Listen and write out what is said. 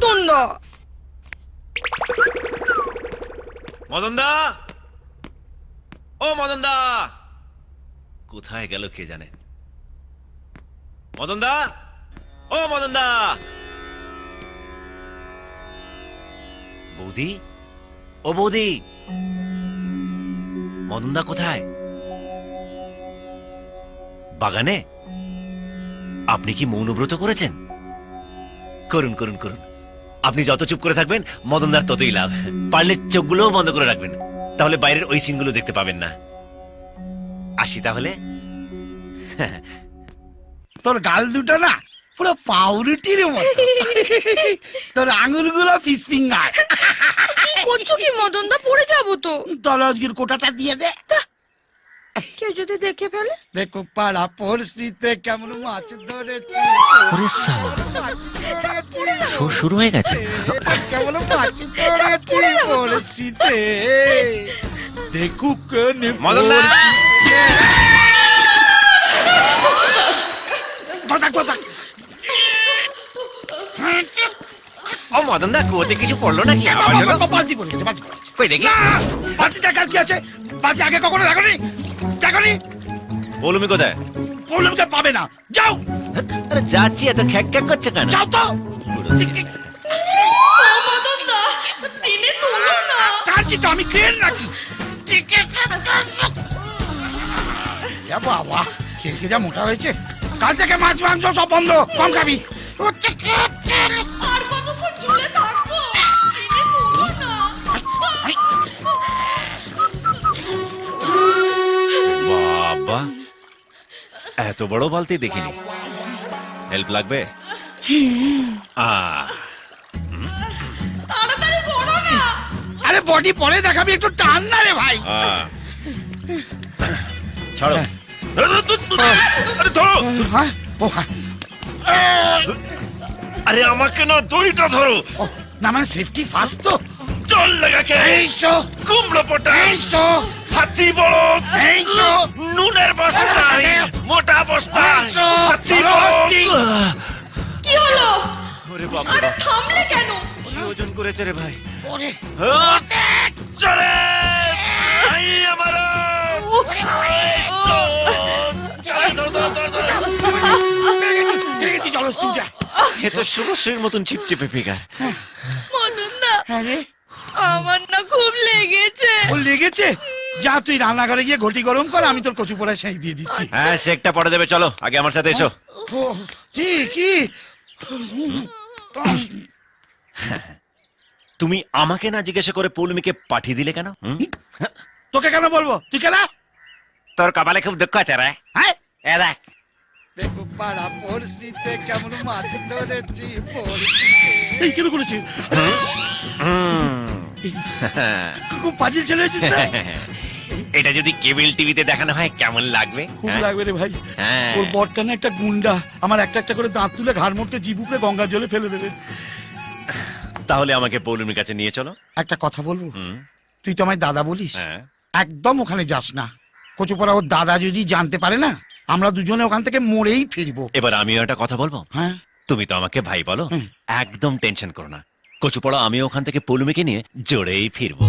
মদন দা। মদন দা, ও মদন দা, কোথায় গেল কে জানে? মদন দা, ও মদন দা। বৌদি, ও বৌদি, মদন দা কোথায়? বাগানে? আপনি কি মৌনব্রত করেছেন? করুন করুন করুন। আপনি যত চুপ করে থাকবেন মদনদার ততই লাভ। পারলে চোখগুলোও বন্ধ করে রাখবেন, তাহলে বাইরের ওই সিনগুলো দেখতে পাবেন না। আসি তাহলে। তোর গাল দুটো না পুরো পাউরুটির মতো, তোর আঙুলগুলো ফিশ ফিঙ্গার। কি করছো কি মদন দা? পড়ে যাবো তো। তাহলে আজকের কোটাটা দিয়ে দে। কেউ যদি দেখে ফেলে? দেখো পাড়া পড়শিতে কেমন মাছ ধরেছি, ওরে সালা, শো শুরু হয়ে গেছে। কেমন মাছ ধরেছি পড়শিতে, দেখুক মদনদা, ও মদনদা, কুয়োতে কিছু পড়লো নাকি? আওয়াজ হলো? বালতি পড়ে গেছে, বালতি পড়ে গেছে। কই দেখি। বালতি দেখার কি আছে? বালতি আগে কখনো দেখনি? দেখনি? বলুমি কোথায়? প্রবলেমকে পাবে না, যাও আরে যাচ্ছি, এত খ্যাক খ্যাক করছে কেন? যাও তো। মদন দা, টেনে তোলো না। কাঁদছি তো আমি, ক্রেন নাকি? এ বাবা, খেয়ে যা মোটা হয়েছে। কাল থেকে মাছ মাংস সব বন্ধ, কম খাবি। আর কতক্ষণ ঝুলে থাকবো? টেনে তোলো না। বাবা, এত বড় বালতি দেখিনি। হেল্প লাগবে? তাড়াতাড়ি করো না। আরে বডি পরে দেখাবি, একটু টান না রে ভাই। ছাড়ো। আরে ধরো। হ্যাঁ, ও হ্যাঁ। আরে আমাকে না, দড়িটা ধরো। ও, না মানে সেফটি ফার্স্ট তো। চল লাগাকে। এইসো কুমড়ো পটা, এইসো হাতি বড়, এইসো নুনের বস্তা, মোটা বস্তা, এইসো, হাতি চলো, বড়। হস্তি। কি হলো? ওরে বাবা, আরে থামলে কেন? কি ওজন করেছে রে ভাই? ওরে চলে আই আমার। দেখেছি, চলো তুই যা। এ তো শুভশ্রীর মতন চিপচিপে ফিগার। মদন দা, আরে আমার না খুব লেগেছে। ও লেগেছে? যা তুই রান্নাঘরে গিয়ে ঘটি গরম কর, আমি তোর কচু পোড়া সেই দিয়ে দিচ্ছি। হ্যাঁ, শেকটা পরে দেবে, চলো আগে আমার সাথে এসো। ও, কি কি? তুমি আমাকে না জিজ্ঞাসা করে পৌলমীকে পাঠিয়ে দিলে কেন? তোকে কেন বলবো? তুই কেন? তোর কপালে খুব দুঃখ আছে রে। হ্যাঁ, এ দেখ, দেখো পাড়া পড়শিতে কেমন মাছ ধরেছি পড়শিতে। এই কেন করেছি? খুব পাজিল ছেলে হয়েছিস না? এটা যদি কেবল টিভিতে দেখানো হয় কেমন লাগবে? খুব লাগবে রে ভাই। হ্যাঁ। ওর বরটা না একটা গুন্ডা, আমার একটা একটা করে দাঁত তুলে ঘাড় মোটকে জিভ উপরে গঙ্গার জলে ফেলে দেবে। তাহলে আমাকে পৌলমীর কাছে নিয়ে চলো। একটা কথা বলবো? হুম, তুই তো আমায় দাদা বলিস, হ্যাঁ। একদম ওখানে যাস না। কচুপড়া ওর দাদা যদি জানতে পারে না, আমরা দুজনে ওখান থেকে মরেই ফিরবো। এবার আমিও একটা কথা বলবো। হ্যাঁ, তুমি তো আমাকে ভাই বলো, হুম। একদম টেনশন করো না। কচুপড়া আমি ওখান থেকে পৌলমীকে নিয়ে জোরেই ফিরবো।